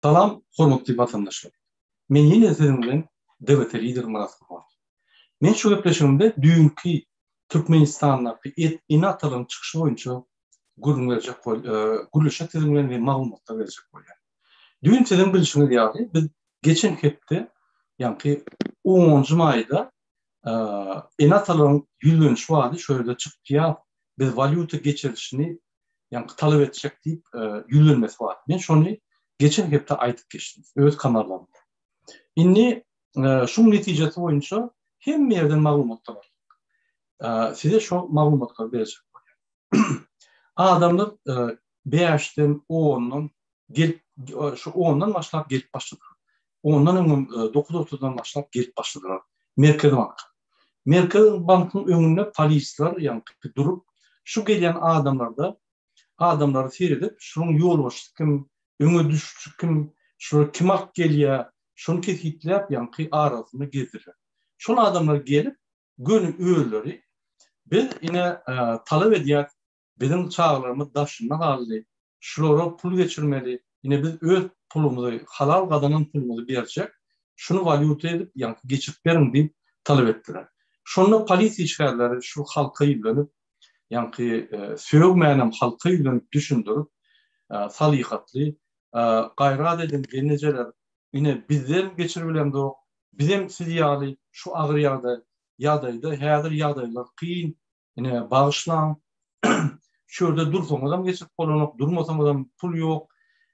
Salam, hormatly vatandaşlar. Men yine sizin bilen devlet lider Murat var. Men şu gepleşimde dünkü Türkmenistan'daki inatalım çıkışı boyunca guruluşa sizin bilen bir malumatlar verecek bolýar. Dün sizin bilişiniz ýaly biz geçen hepde yani 10 Mayda inatalım ýüzlenişi wady şöyle çıktı ya biz valyuta geçirişini yani talep edecek deyip ýüzlenmesi var. Men şonu geçen hepde aytıp geçtim. Öz kanallarımda. İnni şu neticesi boyunca hem yerden malumatlar var. Size şu malumatlar verecek. Adamlar 5'ten 10'dan gelip şu 10'dan başlayıp gelip başladı. 10'dan 9:30'dan başlayıp gelip başladılar. Merkez Bank. Merkez Bank'ın önünde polisler yani durup şu gelen adamları seyredip şunun yol başı kim öňe düştü kim ak gelýär şunu kekitlep yani arasında gezdirir. Şol adamlar gelip gönül öýleri biz ine talep edýär bizim çağlarımız daşynma haly şulara pul geçirmeli ine biz öz pulumuzu halal gadanın pulumuzu berjek şunu valyuta edip yani geçip berin diýip talep etdiler. Şonu polis işgärleri şu halka ýüzlenip yani söýgmänem halka ýüzlenip düşündürüp salyhatly gayrat edin geneceler ine bizden geçirilen de bizim siz ýaly şu agyr ýagdaýda häzir ýagdaýlar kyn ine bağışlan şurada dursaň adam geçip bolanok durmasam adam pul ýok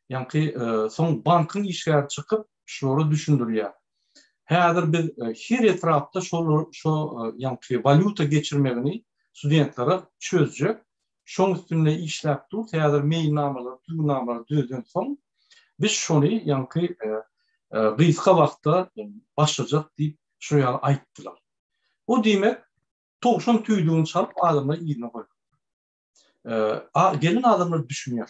yani soň bankyň işgär çykyp şory düşündirýär. Häzir biz her etrafda şo yani valyuta geçirmegini studentlere çözjek. Şoň üstünde işläp dur, häzir mailnamalar düzden soň biz şonu yani gysga wagtda başlajak diýip şu ýaly aýtdylar. O diýmek toğuşan tüýdüğünü çalıp adamlar ýerine goýdy. Gelin adamlar düşünýär.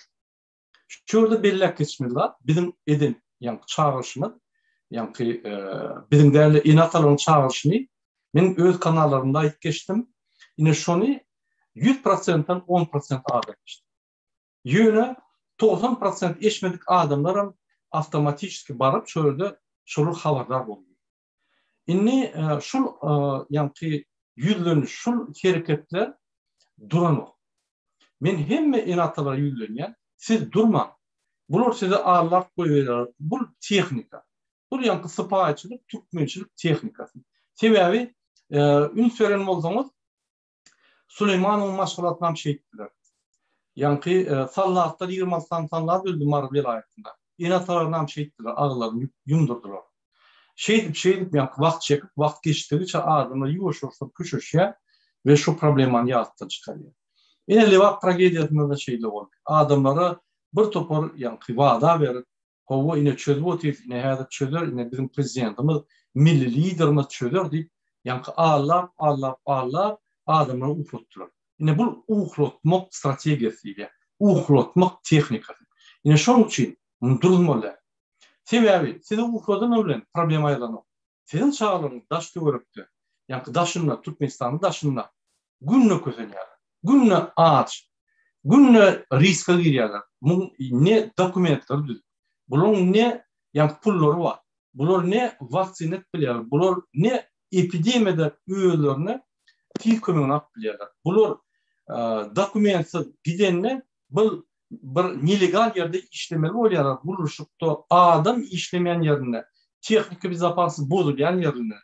Şurada belli geçmediler. Bizim edin yani çağrışımız yani bizim değerli inataların çağrışını men öz kanallarımda ayıp geçtim. Yine şunu 100%'dan 10% adam geçti. Yine 90% eşmedik adamların avtomatik barıp şöyle şunu haberdar oluyor. İnni şu yani yüzlönüş, şu hareketler duran o. Men hemme inatalara yüzlönýän, siz durma. Bular size ağırlak koyuyorlar. Bu teknika. Bu yani sıpaçılık, Türkmençilik teknikası. Sebebi ün söylenen olsanız Süleyman'ın maşgalatından şey ettiler. Yani sallatlar 20 sallat öldü Mardin vilayetinde. İnatalarından şey ettiler, ağlarını yumdurdular. Şey yani vakt çekip, vakt geçtikçe ağzına yuvuşursa küşüşe ve şu probleman yaratı çıkarıyor. Yine Levak tragediyasında da şeyle oldu. Adamlara bir topar yani vada verip, hava yine çözü otur, yine hayat çözür, yine bizim prezidentimiz, milli liderimiz çözür deyip, yani ağlar, adamları uğrottular. Yine bu uğrotmak stratejisiyle, uğrotmak teknikası. Yine şunun için durulmalı. Sebebi, size uğrotun öyle problem ayılanı. Sizin çağlarınız daş görüptü. Yani daşınla, Türkmenistan'ın daşınla. Günle közenler, günle ağaç, günle riske giriyorlar. Bunun ne dokumentleri düz. Bunun ne yani pulları var. Bunlar ne vaksinet biliyorlar. Bunlar ne epidemiyada üyelerine tilkümünü biliyorlar. Bunlar dokumentsiz gidenler bir nelegal yerde işlemeli oluyorlar. Buluşukta adam işlemeyen yerine, teknik bizapansız bozulyan yerine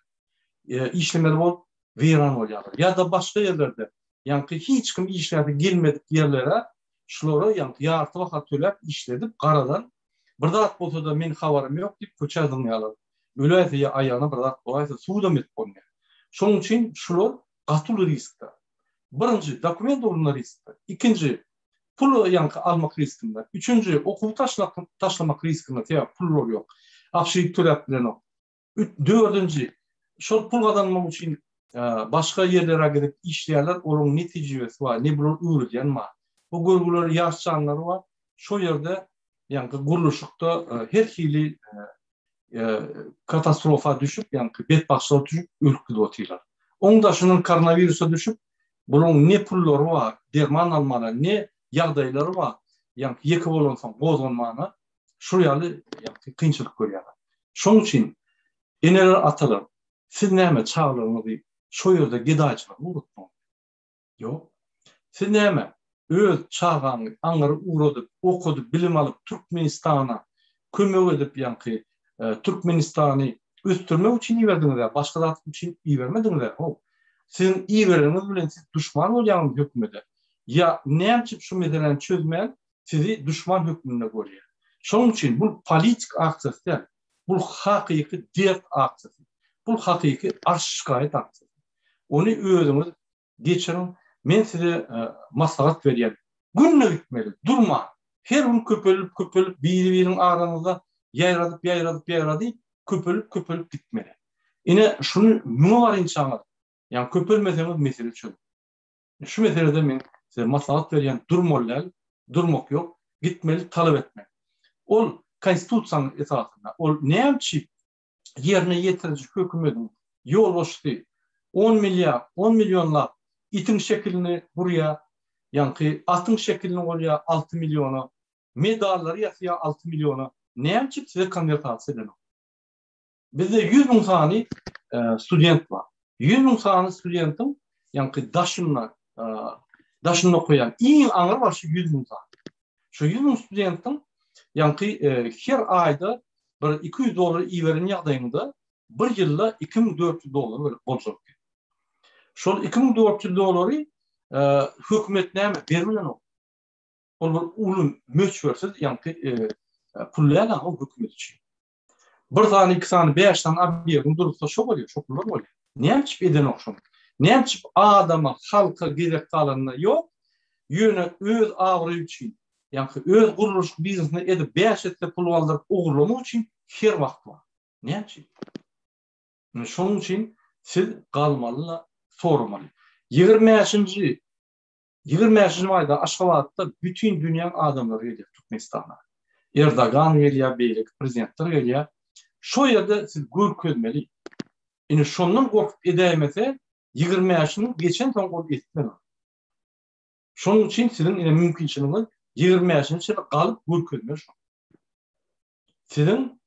işlemeli olup veyran oluyorlar. Ya da başka yerlerde yani hiç kim işlerdi gelmedik yerlere şuları yani yartı vakat tölep işledip karadan bir dağıt bolsa da men habarım yok deyip köçerdim yalar. Öyle ayağına bir dağıt olaysa suda met koymuyor. Şunun için şular katılı riskte. Birinci dokument olunma riskte. İkinci pul yani almak riskinde. Üçüncü okulu taşlamak riskinde. Ya pul yok. Akşayıp töleplerini yok. Dördüncü şol pul kazanmak için başka yerlere gidip işleyenler onun neticesi var. Ne bulur üreten var. Bu gurgular yaşayanları var. Şu yerde yani guruluşukta her hili katastrofa düşüp yani bedbaxtlığa düşüp ülküde otuyorlar. Onun da şunun koronavirusa düşüp bunun ne pulları var, derman almana, ne yağdayları var. Yani yeki olunsan bozulmana şu ýaly kynçylyk görýärler. Şoň üçin eneler atalar siz näme çağlaryňyzy şo ýerde gidaçylyk urutmaň. Ýok. Siz näme öz çağanyňy aňyry uradyp, okudyp, bilim alyp Türkmenistana kömek edip ýanky Türkmenistany üstürmek üçin iýerdiňiz, başga zat üçin iýermediňiz. Sizin iýeriniz bilen siz düşman bolýan hökümete. Ya näçip şu meseleni çözmän sizi düşman hökmünde görýär. Şoň üçin bu politik aksiýa, bu hakyky dert aksiýa. Bu hakyky aşgaýat aksiýa. Onu özüňiz geçirin. Men size maslahat berýär. Günne gitmeli, durma. Her gün köpelip biri-biriniň aranızda ýaýradyp köpelip gitmeli. Ine şunu müňe barynça yani köpelmeseňiz mesele çöl. Şu meselede men size maslahat berýän durmak ýok, gitmeli, talap etmek. Ol konstitusiýanyň esasynda, ol näçip ýerine ýetirjek hökümetiň ýol başdy 10 milyonlap itin şeklini buraya, yani atın şeklini oraya 6 milyona, medalları yatıyor 6 milyona. Näçip size konvertasiýa edin? Bizde 100 000 sany student var. 100 000 sany studentim, yani daşynla koýan iň aňyr başy 100 000 sany. Şu 100 000 studentim, yani her aýda bir 200 dolar iýeren ýagdaýynda bir ýylda 2400 dolar böyle bolsa. Şol 2400 dolary hökümet näme bermelen o. Ol bir ulum möçbersiz ýa-ni pullar o hökümet üçin. Bir tane, iki tane, 5 tane abýegin durupsa şo bolýar, şoklar bolýar. Näçip eden okşam. Näçip adama, halka gerek kalanına ýok, ýöne öz agry üçin, ýa-ni öz guruluş biznesini edip 5 etle pul aldyryp ugurlamak üçin her wagt bar. Näçip? Şoň üçin siz galmaly sormaly. 20-nji aýda Aşgabatda bütün dünýä adamlary gelýär Türkmenistana. Erdogan gelýär, beýlik prezidentler gelýär. Şo ýerde siz görkezmeli. Ine şondan gorkup edämese 20 ýaşyny geçen soň gorkup etmeli. Şoň üçin sizin ine mümkinçiligiňiz 20 ýaşyny galyp görkezmeli. Sizin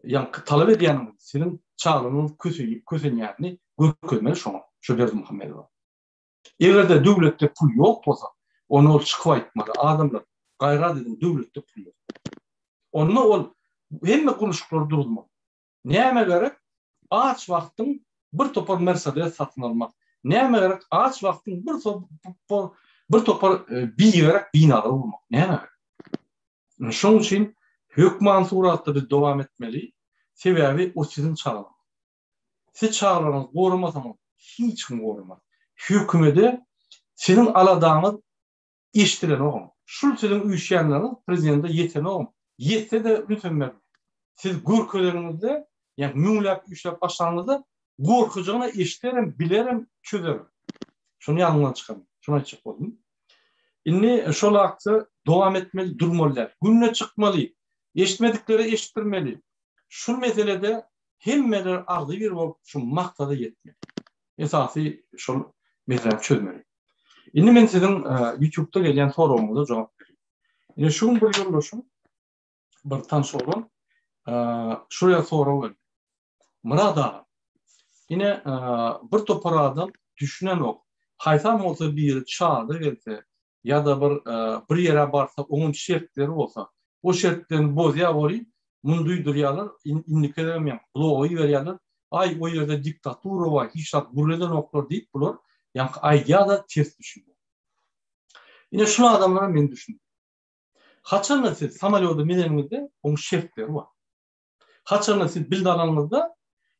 ýa-ni talap edýäniňiz, sizin çağlaryňyz kösenýärni görkezmeli şoňa. Şu Berdi Muhammedow. Egerde döwletde pul ýok bolsa, onu ol çykyp aýtmaly. Adamlar gaýrat edin, döwletde pul ýok. Onu ol hemme guruluşlar durulmaly. Näme gerek? Aç wagtyň bir topar Mercedes satyn almak. Näme gerek? Aç wagtyň bir topar biýerek bina almak. Näme? Şoň üçin hökman suratda biz dowam etmeli. Sebäbi o sizin çağlaryňyz. Siz çağlaryňyz goramasaňyz hiç kim gormaz. Hökümede sizin aladağınız iştiren oğum. Şul sizin üyüşýänleriňiz prezidente ýeten oğum. Ýetse de lütfen siz görkelerinizde, yani müňläp üýşläp başlaryňyzda gorkujagyna eşiterim, bilerim, çözerim. Şunu ýalňydan çykarym. Şunu aýtjak boldum. Inni şol wagtda dowam etmeli, durmalylar. Günne çykmaly. Eşitmedikleri eşittirmeli. Şu meselede hemmeler agly bir bolup şu maktada ýetmeli. Esasy şol meseleni çözmeli. Indi men sizin YouTube'da gelýän soragyňyza jogap berýän. Ine şuň bir ýoldaşym bir tanış bolan şuraya sorag berdi. Murada ine bir topar adam düşünen ok. Haýsam bolsa bir çağda gelse ýa-da bir ýere barsa onuň şertleri bolsa, o şertlerini bozýa boly, muny duýdurýarlar, indikelerem blogy berýärler. Ay o ýerde diktatura var, hiç guruldan oklar diýip bular, ýa-ni aýda ters düşünýär. Ine şu adamlara men düşündüm. Haçan siz samolyotda menenizde onuň şertleri var. Haçan siz bildi alanynızda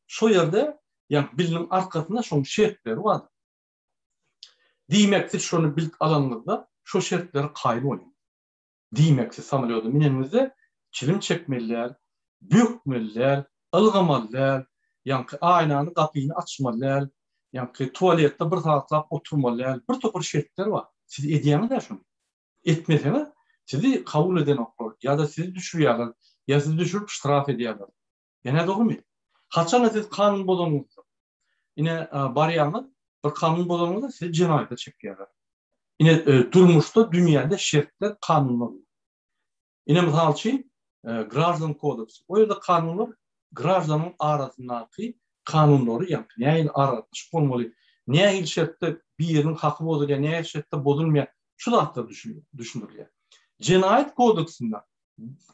şo ýerde, ýa-ni bildiniň arkasynda şoň şertleri var. Diýmek siz şonu bildi alanynızda şo şertleri gaýly bolýar. Diýmek siz samolyotda menenizde çilim çekmeliler, bükmeliler, ılgamalylar, ýa-ni aýnany gapyny açmalylar, ýa-ni tualetde bir saatlap oturmalylar, bir topar şertler var. Siz edýäňiz şonu. Etmeseňiz sizi kabul eden oklar, ýa-da sizi düşürýärler, ýa sizi düşürüp ştraf edýärler. Ýene dogmy? Haçan siz kanun bolanňyzda. Ine barýanyz bir kanun bolanňyzda sizi jinaýata çekýärler. Ine durmuşda dünýäde şertler kanunlar. Ine misal üçin Gраждан kodeksi. O ýerde kanunlar gражданın arasyndaky kanunlary ýa-ni näil aratmış bolmaly. Näil şertde bir ýeriň haky bolýar, näil şertde bolunmaýar. Şu zatda düşünülýär. Cinayet kodeksinde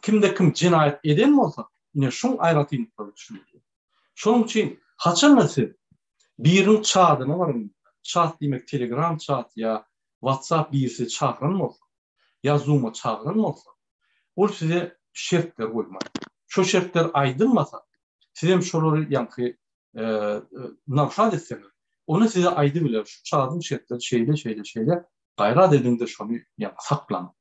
kimde kim cinayet eden bolsa, ine şoň aýratynyklar düşünülýär. Şonuň üçin haçan siz biriň çadyna barın. Çat diýmek Telegram çat ýa WhatsApp birisi çağıran bolsa, ýa Zoom'a çağıran bolsa, ol size şertler goýmaly. Şo şertler aýdylmasa, siz hem şolary ýa-ni narşad etseňiz, onu size aýdy biler. Şu çadyň şertleri şeýle gaýrat edinde şonu ýa saklan.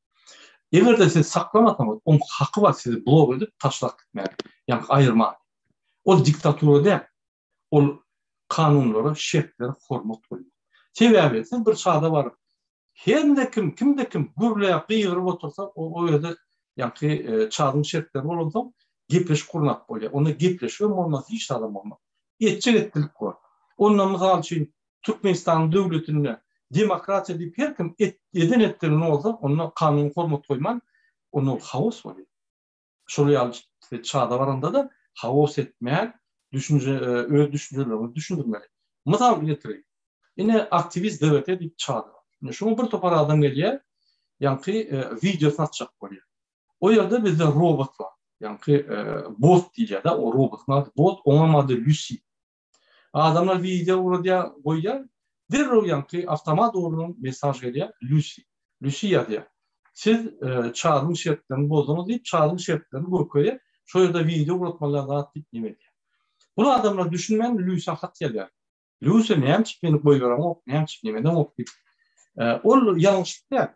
Egerde siz saklamasaňyz, oň haky bar sizi blok edip taşlap gitmäge, ýa aýyrma. O diktatura değil, o kanunlara, şertlere hormat koyuyor. Sebebi sen bir çağda var. Kimde kim gürleyip kıyırıp otursa o yerde yani çağdın şertleri olursa gepleş kurnak böyle. Ona gepleş ve olmaz hiç adam olmaz. Yetçe ettilik var. Onunla misal için Türkmenistan devletinde demokrasiya deyip her kim eden ettiğini olsa onunla kanun hormat koyman onun havuz var. Şuraya çağda varında da havuz etmeyen öz düşüncelerini düşündürmeli. Misal getireyim. Yine aktivist devlete deyip çağda. Şunu bir topar adam geliyor, yani videosunu atacak koyuyor. O yerde bizde robot var. Yani bot diyeceğiz de o robotun bot, onun adı Lucy. Adamlar video oraya koyuyor. Derro yani avtomat doğrunun mesaj geliyor Lucy. Lucy yazıyor. Siz çağdın şertlerini bozdunuz deyip çağdın şertlerini koyuyor. Şu yerde video üretmeler daha dinlemedi. Bunu adamlar düşünmeyen Lucy hak geliyor. Lucy neyem çıkmayını koyuyor, neyem çıkmayını okuyup. O yanlış değil.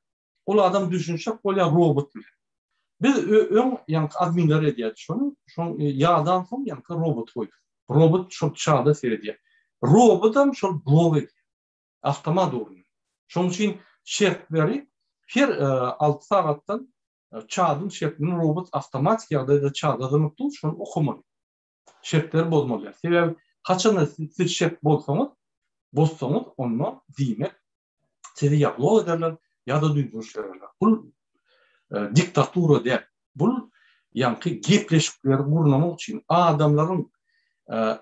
O adam düşünecek, o robot bile. Biz yani adminler ediyor şunu yağdan sonra yani robot koyuyor. Robot çok çağda seyrediyor. Robot'tan çok blok ediyor. Avtomat oluyor. Şunun için şertleri her 6 saattan çağdın şertini robot avtomatik ya da çağda mutlu şunu okumalı. Şertleri bozmalı. Sebebi kaçın siz şert bozsanız onu demek sizi yaplı ederler ya da duyduruşlarlar. Bu diktatura değil. Bu yani gepleşikleri kurmamak için adamların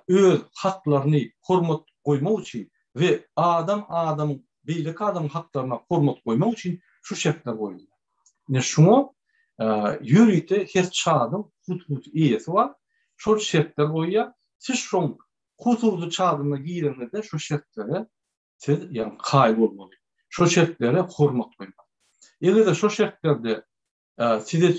öz haklarını hormat koymak için ve adamın beylik adamın haklarına hormat koymak için şu şartlar koyuyor. Yani şunu yürüyte her çağın hut iyisi var. Şu şartlar koyuyor. Siz şu hututu çağına girenlerde şu şartlara siz yani kaybolmalı. Şu şartlara hormat koymalı. Eğer de şu şartlarda size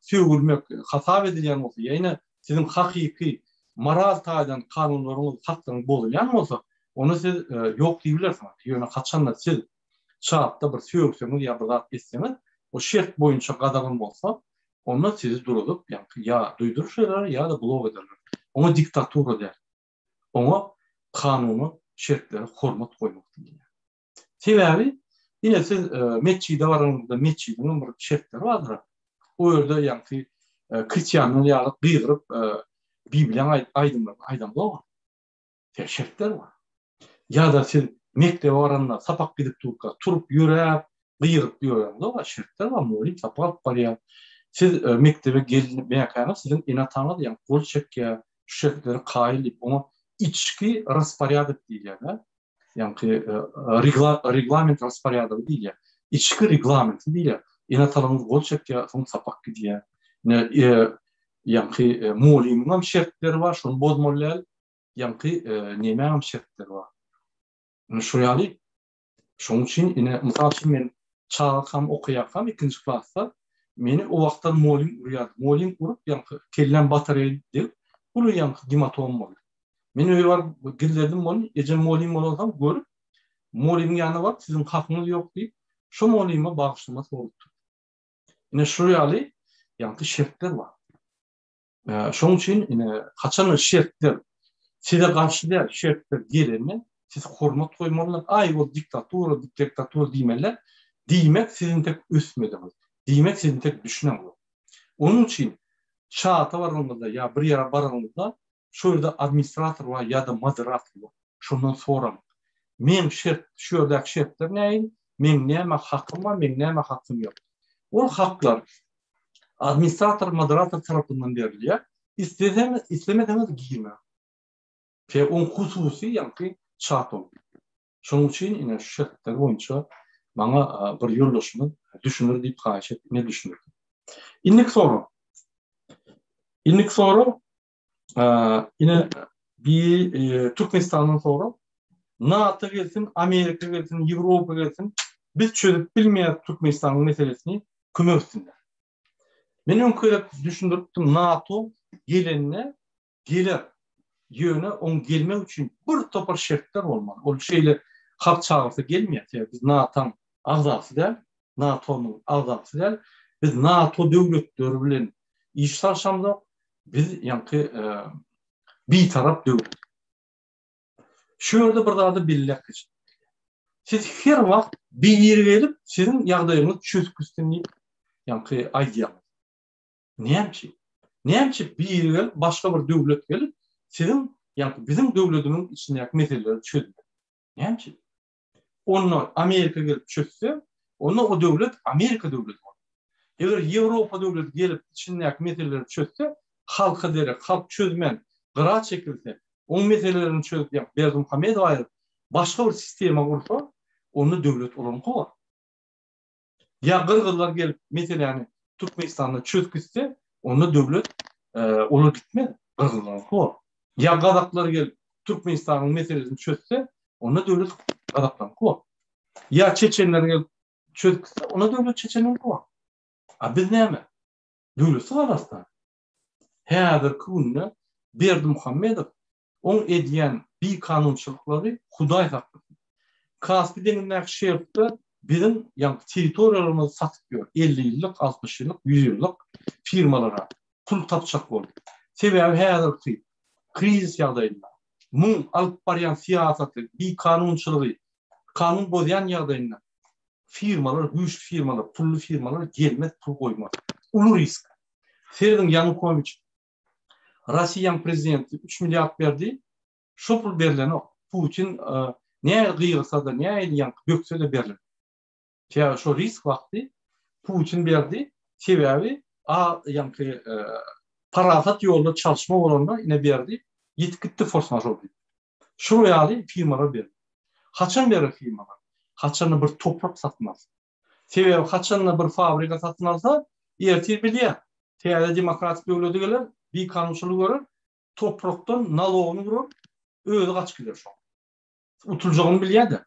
söylülmek hata edilen olsa, yani sizin hakiki moral taydan kanunlarınız, haklarınız bozulyan olsa, onu siz yok diyebilirsiniz. Yani kaçanla siz çağıpta bir söylüyorsunuz ya bir rahat etseniz, o şart boyunca kadağın olsa, onu sizi durup yani ya duydururlar ya da blok ederler. Onu diktatura der. Onu kanunu, şartları hormat koymak diye. Sebebi yine siz Meçhi'de varınızda Meçhi'nin bir şertleri vardır. O yerde yani Hristiyanlığın yani kıyırıp Biblia'nın aydınlığı var. Şertler var. Ya da siz Mekke'de varınızda sapak gidip turup yürüyüp kıyırıp diyorlar da var. Şertler var. Molim sapak var ya. Siz Mekke'de gelin meyakayana sizin inatanlar yani kol çekiyor. Şu şertleri kailip onu içki rasporyadık değil yani. Yani reglament rasporyadığı değil ya. İçki reglamenti değil ya. İnatalımız gol çekiyor, son sapak gidiyor. Yani muğlimin şertleri var, şunu bozmalılar. Yani nemeğim şertleri var. Şuraya şunun için yine misal için ben çağırkam, okuyakam ikinci klasta beni o vaktan muğlim uruyordu. Muğlim urup yani kellen bataryayı deyip bunu yani dimatom var. Men öyle var girdim onu, ece muğlim olarsam görüp muğlimin yanına var, sizin hakkınız yok deyip şu muğlime bağışlaması oldu. Yine şuraya yani şertler var. Şunun için yine kaçan şertler size karşı değil şertler gelene siz hormat koymalılar. Ay o diktatura demeler. Demek sizin tek üstmediniz. Demek sizin tek düşünemez. Onun için çağata varılığında ya bir yere varılığında şöyle administratör var ya da moderator var. Şundan sonra men şöyle şertler neyim? Men neyme hakkım var, men neyme hakkım yok. O haklar administrator, moderator tarafından veriliyor. İstemediğiniz giyme. Ve on hususi yani çat ol. Şunun için yine şu şartlar boyunca bana bir yoldaşımı düşünür deyip kaç et, ne düşünür? İlk soru. İlk soru yine bir Türkmenistan'dan soru. NATO gelsin, Amerika gelsin, Avrupa gelsin. Biz çözüp bilmeyen Türkmenistan'ın meselesini kömürsinler. Ben önkörek düşündürttüm NATO gelenine gelir. Yöne on gelmek için bir topar şartlar olmalı. O şeyle halk çağırsa gelmiyor. Yani biz NATO'nun azası değil, NATO'nun azası değil. Biz NATO devletleri bilen iş sarşamda biz yani bir taraf devlet. Şöyle bir daha da bilmek için. Siz her vakt bir yere gelip sizin yağdayınız çözgüsünü yani aydiyanız. Neyemçi bir yere gelip başka bir devlet gelip sizin yani bizim devletinin içindeki meseleleri çözüyor. Neyemçi? Onu Amerika gelip çözse, onu o devlet Amerika devleti olur. Eğer Avrupa devleti gelip içindeki meseleleri çözse, halka derek, halk çözmen, kıra çekilse, o meselelerini çözüp yani Berdimuhamedov ayrı başka bir sisteme kursa, onu devlet olan kovar. Ya Kırgızlar gelip mesela yani Türkmenistan'da çözgüsse, onu devlet olur gitmedi. Kırgızlar kovar. Ya Kazaklar gelip Türkmenistan'ın meselesini çözse, onu devlet Kazaklar kovar. Ya Çeçenler gelip çözgüsse, ona devlet Çeçenler kovar. Biz ne mi? Devlet sığarastan. Häzir kunna Berdimuhamedov on ediyen bir kanunçılıkları Huday hakkı. Kaspi denilen şertte bizim yani territoriyalarımızı satıp diyor. 50 yıllık, 60 yıllık, 100 yıllık firmalara pul tapacak oldu. Sebebi häzir ki kriz ýagdaýynda mun alyp barýan siýasaty, bir kanunçylygy, kanun bozayan ýagdaýynda firmalar, güýçlü firmalar, pullu firmalar gelmez, pul koymaz. Ulu risk. Ferdinand Yanukovych Russiýanyň prezidenti 3 milyard berdi. Şu pul berileni Putin ne gıyırsa da ne ýan bökse de berildi. Ya şu risk vakti Putin berdi. Sebebi yani parasat yolda çalışma olanına yine berdi. Yetkitti force majeure. Şu ýaly firmalar berdi. Haçan berer firmalar? Haçanı bir toprak satmaz. Sebebi haçanı bir fabrika satın alsa ertir bilýär. Täze demokratik döwlete geler, bir kanunçylyk görür, topraktan nalogunu görür, özü kaç gider şu. Utuljagyny bilýärdi.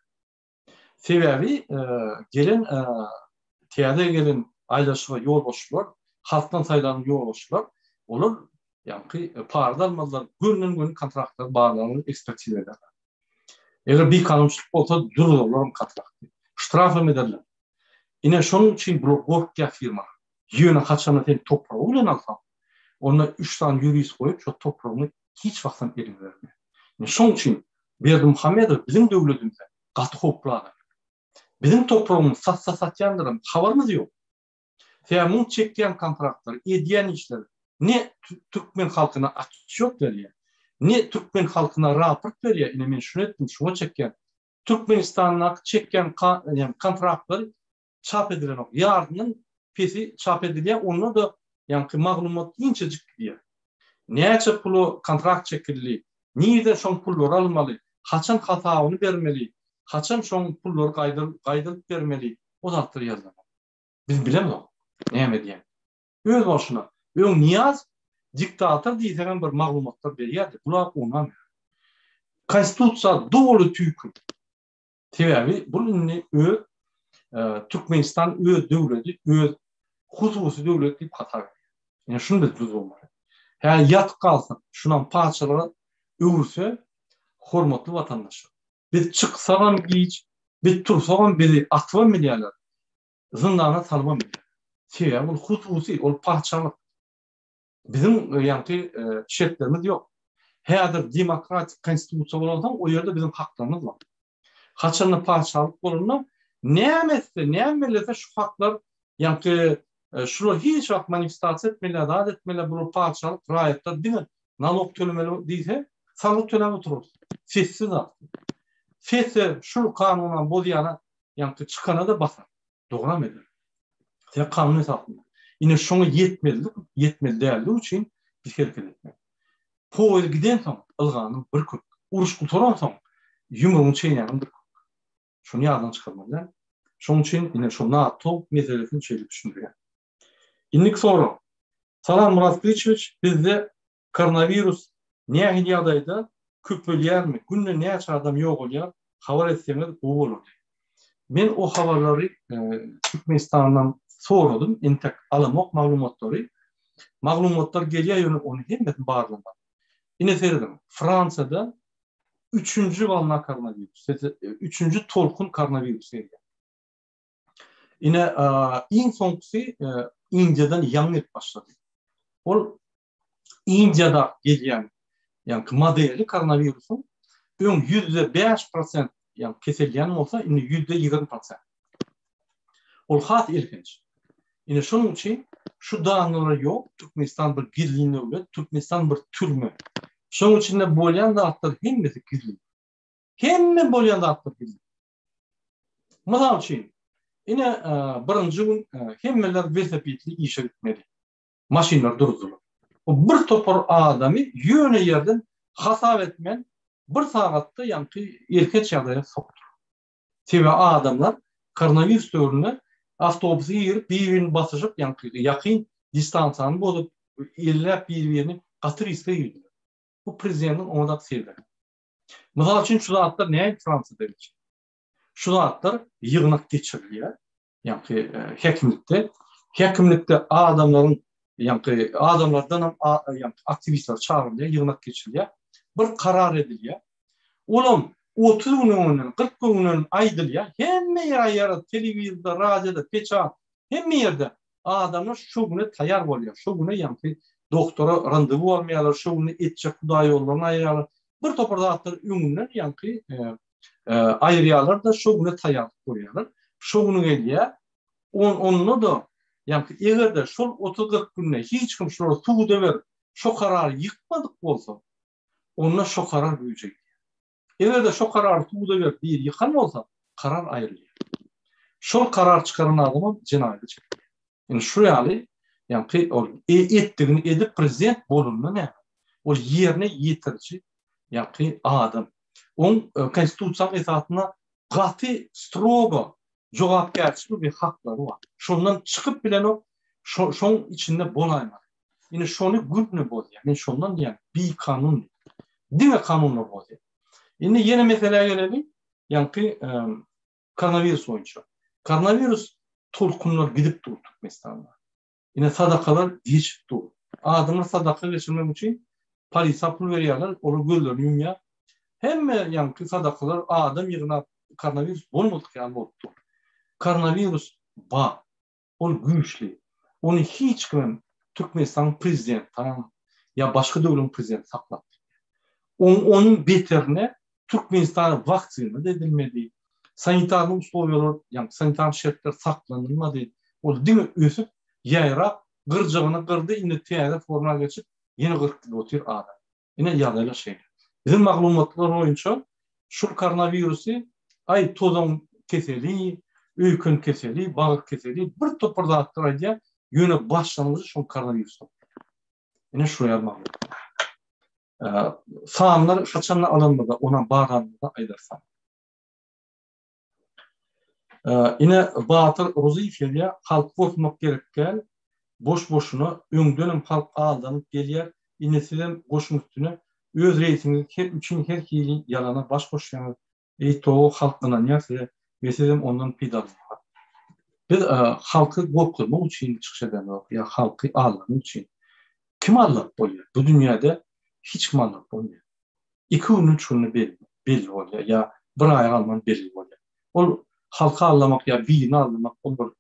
Sebebi gelen täze gelen aýlaşyga ýol boşlar, halktan saýlanan ýol boşlar, olar ýa-ni parda almadylar, günden kontraktlar bağlanýar, ekspertiz eder. Eger bir kanunçylyk bolsa dururlar kontrakty. Ştraf ederler. Ine şonuň üçin bu gorkya firma ýöne haçany sen topragy bilen alsan, ona 3 tane jurist koyup şu topragyny hiç wagtdan elin berme. Şonuň üçin Berdimuhamedov bizim döwletimizde gaty hoplady. Bizim toprağımız satýandyram habarymyz ýok. Tämun çekýän kontraktlar, edýän işler ne Türkmen halkyna atçyk berýär, ne Türkmen halkyna raport berýär. Ine men şunu etdim, şunu çekýän. Türkmenistanyň çekýän kontraktlar çap edilen ok. Ýardymyň pesi çap edilýär, onu da ýa-ni maglumat inçejik diýär. Näçe pulu kontrakt çekildi, niýde şoň pullar almaly, haçan hatawyny bermeli, haçan şoň pullar gaýdyryp bermeli, o zatlar ýazylýar. Biz bilemiz. Näme diýen? Öz başyna, öň niýaz diktator diýen bir maglumatlar berýärdi. Bular onam. Konstitusiýa dogry tüýkün. Sebebi buny öz Türkmenistan öz döwleti, öz hususy döwlet diýip hatar. Ýani şunu biz bilýärmi? Häzir ýatyp kalsın, şunan paçalara öwürse, hormatly watandaş. Biz çyksagam giç, biz tursagam bizi atwan milýarlar. Zindana salmam milýar. Sebebi bu hususy, ol paçalyk. Bizim ýa-ni şertlerimiz ýok. Häzir demokratik konstitusiýa bolan o ýerde bizim haklarymyz bar. Haçany paçalyk bolanda näme şu haklar ýa-ni şular hiç wagt manifestasiýa etmeler, adat etmeler, bu paçalyk raýatlar diňe nalog tölemeli diýse, salyk tölemeli turur. Sessiz zat. Sesse şu kanunan bolýana ýa-ni çykana da basar. Dogram eder. Sen kanun esasında. Ine şoňa yetmeli däldi üçin biz hereket etmek. Power giden soň ılganyň bir kök, uruş gultaran soň ýumrugyň çeýnäniň bir kök. Şonu ýadydan çykarmaly. Şoň üçin ine şu NATO meselesini çeýip düşündirýär. Innik soru. Salam Murat Kılıçviç, bizde koronavirus näme ýagdaýda köpelýärmi? Günde näçe adam ýok bolýar? Habar etseňiz bu bolar. Men o habarlary Türkmenistandan soradym, entek alamak maglumatlary. Maglumatlar gelýär ýöne onu hemmetin barlama. Ine serdim. Fransada 3-nji walna koronavirus, 3-nji tolkun koronavirus geldi. Ine iň soňky Indiýadan ýaňyp başlady. Ol Indiýada gelýän, ýani modeli koronavirusun öň %5% ýani keselýän bolsa, indi %20%. Ol hat ilginç. Ine şonuň üçin şu dağlar ýok, Türkmenistan bir gizli döwlet, Türkmenistan bir türme. Şonuň içinde bolýan zatlar hemmesi gizli. Hemme bolýan zatlar gizli. Mysal üçin ine birinji gün hemmeler velosipedli işe gitmedi. Maşinler durdular. O bir topar adamy ýöne ýerden hasap etmen bir sagatda ýanky erkeç ýagdaýa sokdy. Sebäbi adamlar koronavirus döwründe awtobusy ýerip bir-birini basyşyp ýanky ýakyn distansiýany bolup ellep bir-birini gatyr ispe ýerdiler. Bu prezidentin onda sebäbi. Mysal üçin şu zatlar näme Fransada geçdi? Şu zatlar ýygnak geçirilýär. Ýanky hekimlikde adamlaryň ýanky adamlardan ýanky aktivistler çağırylýar, ýygnak geçirilýär. Bir karar edilýär. Olam 30 günden 40 günden aýdylýar. Hemme ýerde telewizionda, radioda, peçat, hemme ýerde adamlar şu güne taýýar bolýar. Şu güne ýanky doktora randewu almaýarlar, şu güne etjek Hudaý ýollaryny aýarlar. Bir topar zatlar öňünden ýanky aýrýarlar da şu güne taýýar goýarlar. Şu güne gelýär. Onunla da ýanky egerde şol 30-40 günde hiç kim şol suwda ber, şo karary ýykmadyk bolsa, onda şo karar büýjek. Egerde şo karar suwda ber, bir ýykan bolsa, karar aýrylýar. Şol karar çykaran adama jenaýat çekilýär. Yani şu ýaly ýanky ol etdigini edip prezident bolunma näme? Ol ýerine ýetirçi ýanky adam. On konstitusiýa esatyna gaty strogo jogapkärçilik we haklary bar. Şondan çykyp bilen o şoň içinde bolaýma. Ine şonu gürpne bolýar. Men şondan diýen bir kanun. Diňe kanunlar bolýar. Indi ýene meseleye gelelim. Ýanky koronavirus boýunça. Koronavirus tolkunlar gidip durdy Türkmenistanda. Ine sadakalar geçip durdy. Adamlar sadaka geçirmek üçin polisiýa pul berýärler, olu gözlerini ýumýar. Hemme ýanky sadakalar adam ýygnap koronavirus bolmadyk ýaly bolupdy. Koronavirus ba, ol güýçli. Onu hiç kim Türkmenistan prezidenti ya başka döwletin prezidenti saklap. Onun beterine Türkmenistan vaktsina edilmedi. Sanitarny uslovlar, yani sanitar şertler saklanılmadı. O diňe ösüp ýaýrap gyrjygyny gyrdy, indi täze forma geçip ýene gyrkyp otyr adam. Ine ýagdaýlar şey. Bizim maglumatlar boýunça şu koronavirusy ay tozan keseli, öýkün keseli, bagyr keseli bir topar zatlar aýdýar, ýöne başlanýy şu koronavirus. Ine şu ýarmak. Saamlar haçan alınmadı, ona baranda aýdarsam. Ine Batır Rozifeliýe halk bolmak gerekkel, boş-boşuna öňdenim halk aldanyp gelýär, inesilen goşun üstüne öz reýsini üçin her hili ýalana baş goşýar. To halkyna näse meselem ondan pidal. Biz halky gorkutmak üçin çykyş edenok, ya halky almak üçin. Kim almak bolýar? Bu dünýäde hiç kim almak bolýar. 2 gün üçin belli bolýar, ya bir aý alman belli bolýar. Ol halka anlamak ya bilini anlamak olur.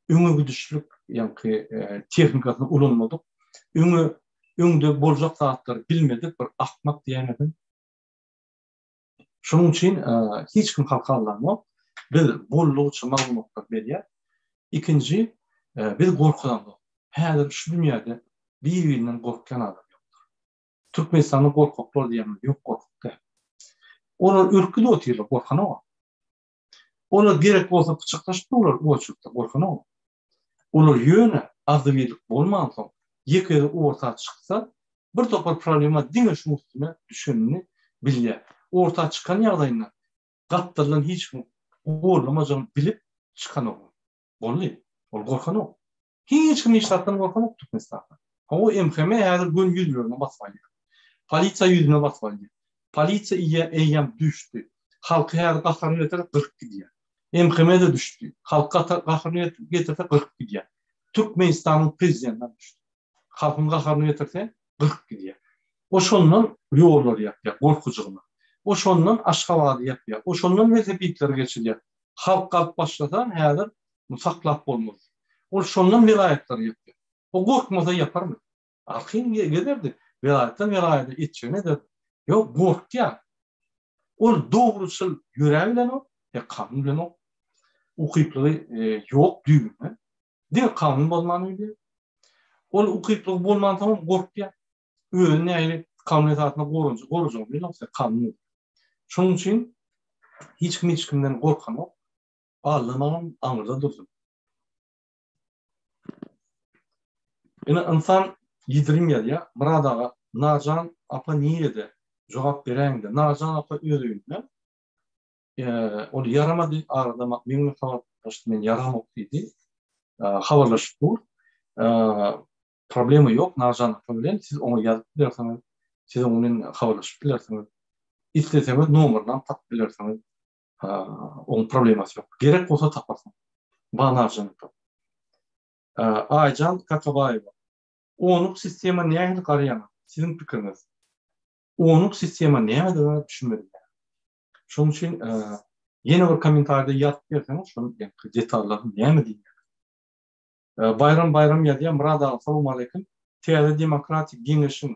Öňe güdüşlük ýanky tehnikasyny ulanmadyk. Öňde boljak zatlar bilmedik, bir akmak diýenedim. Şonuň üçin hiç kim halka anlamak, biz bolluk üçin maglumatlar berýär. İkinji, biz gorkudan. Häzir şu dünýäde bir-birinden gorkkan adam ýokdur. Türkmenistanyň gorkaklar diýenler ýok gorkukda. Olar ürküde otyrlar, gorkana bar. Olar gerek bolsa bıçaklaşıp durlar o çukta, gorkana o. Olar ýöne azdygylyk bolman soň ýekeri orta çyksa bir topar problema diňe şu üstüne düşünni bilýär. Orta çykan ýagdaýynda gatdyrlan hiç gorlamajany bilip çykan ol. Bolly. Ol gorkan ol. Hiç kim işlatdan gorkan ok tutmasa. O MHM häzir gün ýüzlerine basmaly. Polisiýa ýüzüne basmaly. Polisiýa eýem düşdi. Halky häzir gahrany eder 40 gidýär. MHM de düşdi. Halka gahrany getirse 40 gidýär. Türkmenistanyň prezidentinden düşdi. Halkyň gahrany getirse 40 gidýär. O şondan ýollar ýapýar, gorkujugyna. O şondan Aşgabaty ýapýar. O şondan mezheplikler geçirýär. Halk galyp başlasan häzir saklap bolmaz. O şondan vilayetler ýapýar. O gorkmasa ýaparmy? Arkyň gederdi. Vilayetden vilayete etçene de. Ýok, gorkýar. Ol dogruçyl ýüreg bilen o, kanun bilen o. Ukyplygy ýok düýgünme. Diň kanun bolmany bilen. Ol ukyplygy bolmanda gorkýar. Öňe näýli kanun etatyna gorujy bilen kanun. Şonuň üçin hiç kimden gorkan ok. Allah'ın amrında dursun. Ene insan ýitirim ýa, muradaga Narjan apa niýede jogap bereňde. Narjan apa öýüňde. Ol yaramady arada meňle habarlaşdy, men yaramok diýdi. Habarlaşyp dur. Problemi ýok, Narjan apa bilen siz oňa ýazyp bilersiňiz. Siz oňa habarlaşyp bilersiňiz. İsteseňiz nomerden tap bilersiňiz. Onun probleması yok. Gerek olsa taparsın. Bana Narjan tap. Aycan Kakabayeва. Onuk sistema nähili garaýan? Sizin pikiriniz. Onuk sistema näme düşünmedim. Şonuň üçin ýene bir kommentarda ýazyp berseňiz, şonu detallaryny näme diýýär. Bayram ýadyýar. Murad ağa, assalamu aleykum. Täze demokratik giňeşiň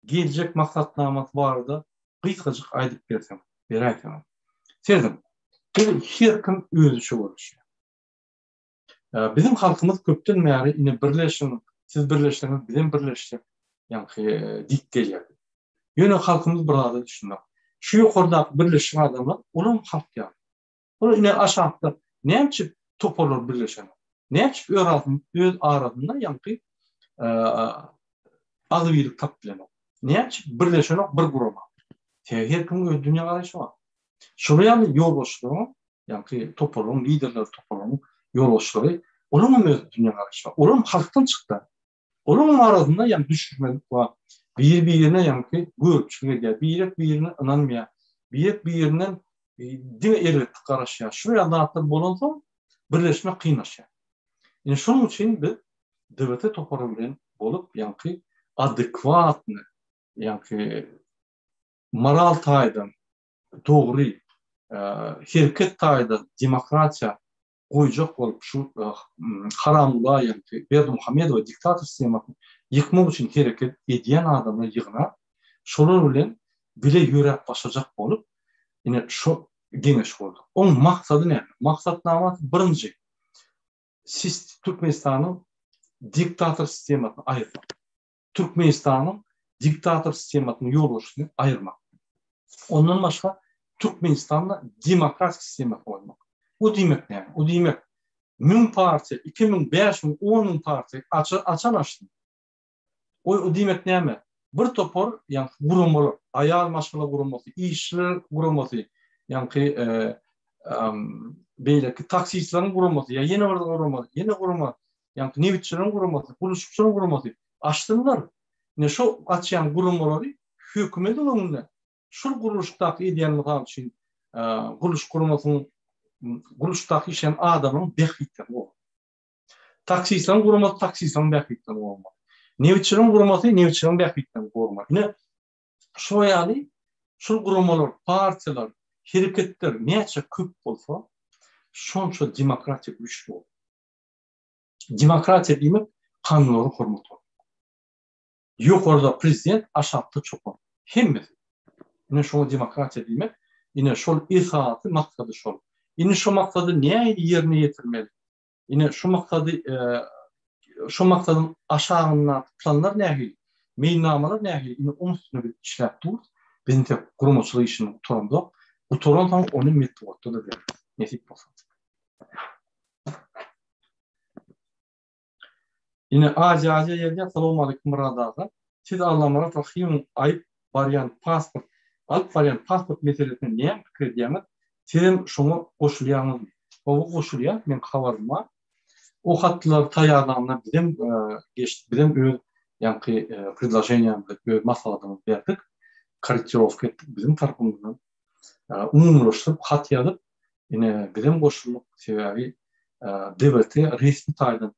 geljek maksatnamasy barada gysgaçyk aýdyp berseň. Beräýän. Sezdim. Her kim özü şu görüşüyor. Bizim halkımız köpten beri yine birleşin, siz birleştiniz, bizim birleştik. Yani dik geliyor. Yine halkımız burada düşünmek. Şu yukarıda birleşen adamlar, onun halk yani. Onu yine aşağıda ne yapıp top olur birleşen? Ne yapıp öz aradığında yani adı birlik tap bilen. Ne yapıp birleşen bir gruba. Her kim öz dünya karşı var. Şuraya yol boşluğu, yani topluluğun, liderler topluluğunun yol boşluğu, onun mu dünya karşı var? Onun halktan çıktı. Onun arasında yani düşürmedik var. Bir-birine yani görüp gel, bir-birine inanmaya, bir-birinden dine erettik karışıyor. Şuraya dağıtlar bulunsa birleşme kıynaşıyor. Yani şunun için biz devlete topluluğun olup yani adekvatını, yani moral taydan, doğru, herket tayda demokratiya goýjak bolup şu haramlığa yani Berdi Muhammedow diktator sistematyny yıkmak için hereket edýän adamlar ýygyna şolar bilen bile ýörek başajak bolup ine şu geňeş boldy. Oň maksady näme? Maksatnamasy birinji Türkmenistanyň diktator sistematyny aýyrmak. Türkmenistanyň diktator sistematyny ýolbaşyny aýyrmak. Ondan başga Türkmenistan'da demokratik sisteme koymak. O demek ne? O demek 1000 parti, 2000, 5000, 10.000 parti açan açtı. O demek ne? Bir topor yani gurumlar, ayal maşgala gurulması, işçiler gurulması, yani belki taksicilerin gurulması, ya yeni bir gurulması, yeni gurulması, yani nevitçilerin gurulması, buluşukçuların gurulması açtılar. Ne şu açan gurulmaları hükümet olumunda. Şul guruluşdaki ideýallygy üçin guruluş gurulmasynyň guruluşdaki işen adamyň behitden o. Taksicilerin gurulmasy taksicilerin behitden bolmaly. Nevitçilerin gurulmasy nevitçilerin behitden bolmaly. Ne şu ýaly şul gurulmalar, partiýalar, hereketler näçe köp bolsa, şonça demokratik güçlü bolýar. Demokratiýa diýmek kanunlary hormat etmek. Ýokarda prezident, aşağıda çoban. Hemmesi. Yine şu demokratiya demek, yine şu itaatı maksadı şu. Yine şu maksadı niye yerine getirmeli? Yine şu maksadın aşağına planlar nehil, meylnamalar nehil. Yine onun üstüne bir işlep dur. Benim de kurumçuluğu işini oturumda. Bu torundan onun metodu da verir. Nesip olsun. Yine acı yerden selamun aleyküm Murat. Siz Allah'ıma rahim ayıp variant pasport alıp variant pasport meselesini niye krediyemiz? Sizin şunu koşulayanız. O koşuluya men kavarıma. O hatlar tayarlarına geçti. Bizim öz yani предложениямızda öz masaladığımız verdik. Korrектировка ettik bizim tarafımızdan. Umumlaştırıp hat yazıp yine bizim koşulluk sebebi devleti resmi taydan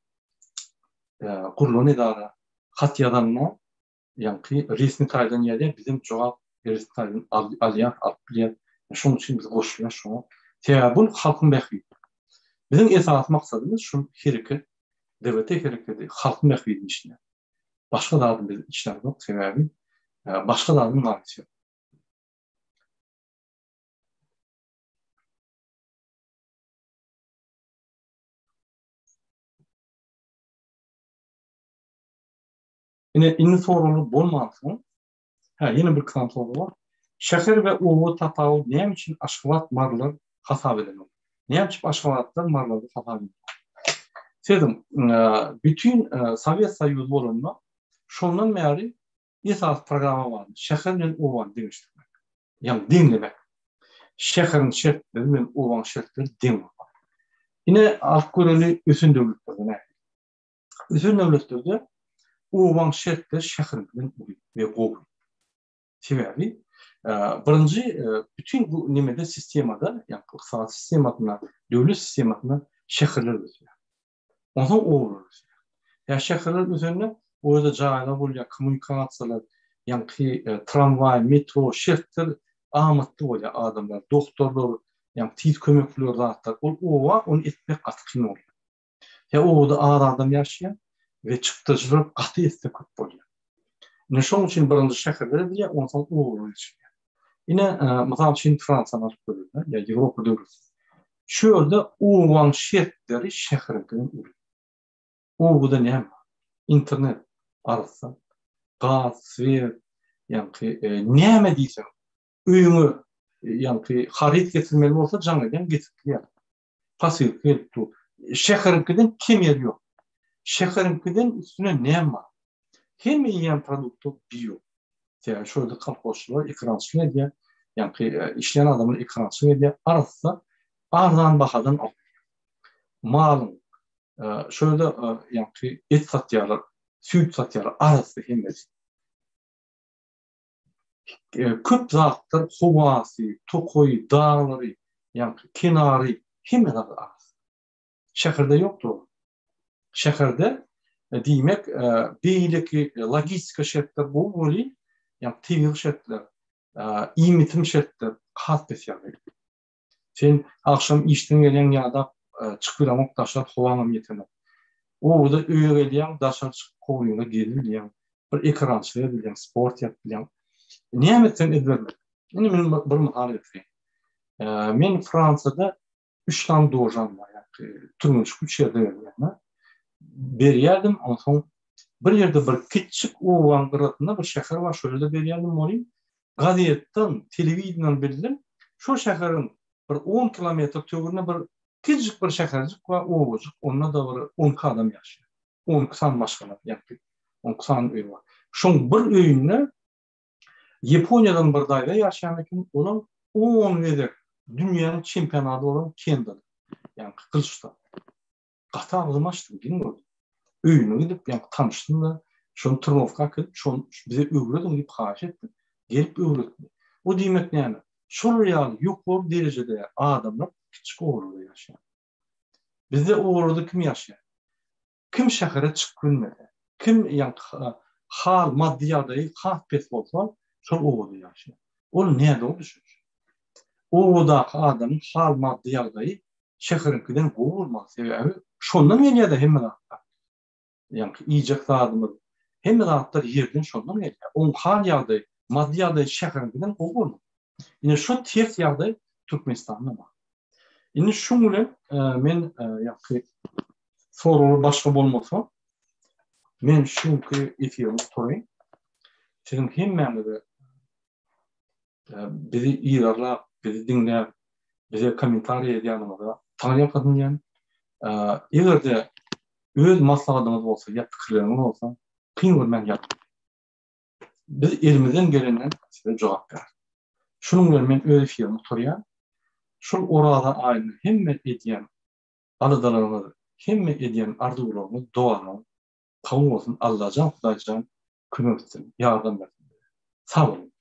kurulan idara hat yazanına yani resmi taydan yerde bizim cevap resmi taydan aliyat aliyat şunun için biz koşuyor şunu. Sebebi bu halkın bekliyor. Bizim esas maksadımız şu heriki devlete heriki halkın bekliyor işine. Başka dağılım bir işler yok sebebi başka dağılım var. Yine sorunu bulmasın. Yine bir kısa soru var. Şehir ve uğur tatağı neyim için aşkıvat marlar hasap edemem? Neyim için aşkıvatlar marları hasap edemem? Dedim, bütün Sovyet Soyuz bolunma şondan beri esas programı vardı. Şehirle uğur demiştik. Yani dinlemek. Şehrin şertleri ve uğur şertleri dinlemek. Yine alt göreli üsün devletlerde. Üsün devletlerde uğur şertleri şehrin ve uğur. Sebebi birinci bütün bu nimede sistemada yani iqtisadi sistematına, devlet sistematına şehirler özüyor. Ondan olur. Ya şehirler üzerine orada caylar oluyor, kommunikatsiyalar, yani tramvay, metro, şehirler amatlı oluyor adamlar, doktorlar, yani tiz kömekliyor zaten. Onu etmek katkın oluyor. Ya orada ağır adam yaşayan ve çıktıcılar katı etmek oluyor. Ne şunun için birinci şehirler diye ondan olur. Yine mesela Çin Fransa'nın bölümü, ya Avrupa devleti. Şöyle uvan şirketleri şehirlerin ürün. O da ne? İnternet arası, gaz, svet, yani ne diysen, ürünü yani harit getirmeli olsa canlıdan getiriliyor. Pasif geldi. Şehirlerin kim yer yok? Şehirlerin üstüne ne var? Hem yiyen produktu biyo. Yani şöyle kalkoşlar, ekransını diye yani işleyen adamın ekransını diye arası ardan bahadan al. Malın şöyle yani et satıyorlar, süt satıyorlar arası hemesi. Köp zattır, hovası, tokoyu, dağları, yani kenarı hemen arası. Şehirde yoktur. Şehirde demek beylik lojistika şartlar bu böyle yani tevil şartlar, imitim şartlar kat besiyarlı. Sen akşam işten gelen ya da çıkıramak taşlar hovanım yetemez. O da öyle gelen taşlar çıkıp koyuna geliyor. Bir ekran söylüyor, sport yapıyor. Niyemetten edilmez. Yani benim bir mahal ettiğim. Ben Fransa'da 3 tane doğacağım var. Yani, turmuş 3 yerde yani. Bir yerdim, ondan sonra bir yerde bir küçük Uvan kıratında bir şehir var. Şöyle de bir yerdim olayım. Gazetten, televizyondan bildim. Şu şehrin bir 10 kilometre tövürüne bir küçük bir şehircik var. Oğucuk. Onunla da bir 10 adam yaşıyor. 10 kısan başkanlar yapıyor. 10 kısan öy var. Şun bir öyünü Japonya'dan bir dayda yaşayan ekin olan 10 vedir dünyanın çempionatı olan Kendall. Yani Kılıç'ta. Qatı ağzım açtım. Bilmiyorum. Öyünü gidip yani tanıştım da şunu turnovka kılıp şunu bize öğretin gibi xahiş ettim. Gelip öğretti. O demek ne yani? Şol real yukarı derecede adamlar küçük oğurluğu yaşayan. Bizde oğurluğu kim yaşayan? Kim şehre çıkıp bilmedi? Kim yani hal maddiyadayı kalk pes olsa şol oğurluğu yaşayan. O nerede o düşünür? Oğudaki adamın hal maddiyadayı şehrinkiden kovulmak sebebi şondan geliyor da hemen hatta. Yani iyicek adamı hemen hatta yerden şondan geliyor. On hal yağday, maddi yağday şehrinkiden kovulmak. Yine şu ters yağday Türkmenistan'da var. Yine şunle men yani soruları başka olmasa men şunki efirimi tutayım. Sizin hemen de bizi iyirarlar, bizi dinler, bize komentar ediyorlar. Tanıyan kadın yani. Eğer de öz maslahatymyz bolsa, ýa pikirlerimiz bolsa, kyn görmän ýat. Biz elimizden gelenden size jogap berdik. Şunun bilen men öz fikrimi turýan. Şol orada aýyny hemme edýän alydalarymyz, hemme edýän arzuwlarymyz, dualarymyz kabul bolsun. Allahyjan, Hudaýjan kömek etsin, ýardam bersin. Sag bolun.